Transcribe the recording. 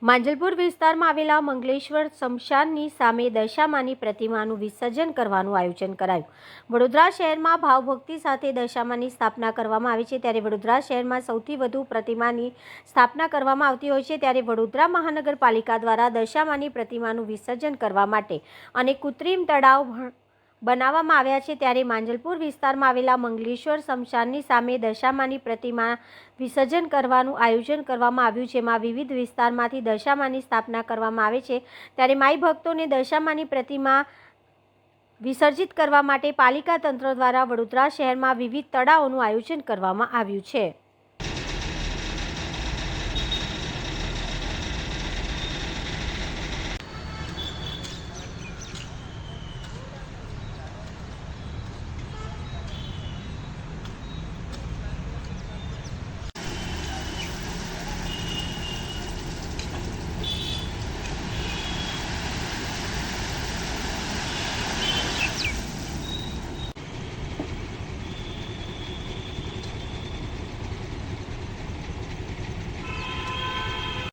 માંજલપુર વિસ્તારમાં આવેલા મંગલેશ્વર સ્મશાનની સામે દશામાની પ્રતિમાનું વિસર્જન કરવાનું આયોજન કરાયું. વડોદરા શહેરમાં ભાવભક્તિ સાથે દશામાની સ્થાપના કરવામાં આવી છે. ત્યારે વડોદરા શહેરમાં સૌથી વધુ પ્રતિમાની સ્થાપના કરવામાં આવતી હોય છે. ત્યારે વડોદરા મહાનગરપાલિકા દ્વારા દશામાની પ્રતિમાનું વિસર્જન કરવા માટે અનેક કૃત્રિમ તળાવ બનાવવામાં આવ્યા છે. ત્યારે માંજલપુર વિસ્તારમાં આવેલા મંગલેશ્વર સ્મશાનની સામે દશામાની પ્રતિમા વિસર્જન કરવાનું આયોજન કરવામાં આવ્યું છે. જેમાં વિવિધ વિસ્તારમાંથી દશામાની સ્થાપના કરવામાં આવે છે. ત્યારે માઈ ભક્તોને દશામાની પ્રતિમા વિસર્જિત કરવા માટે પાલિકા તંત્ર દ્વારા વડોદરા શહેરમાં વિવિધ તળાવોનું આયોજન કરવામાં આવ્યું છે.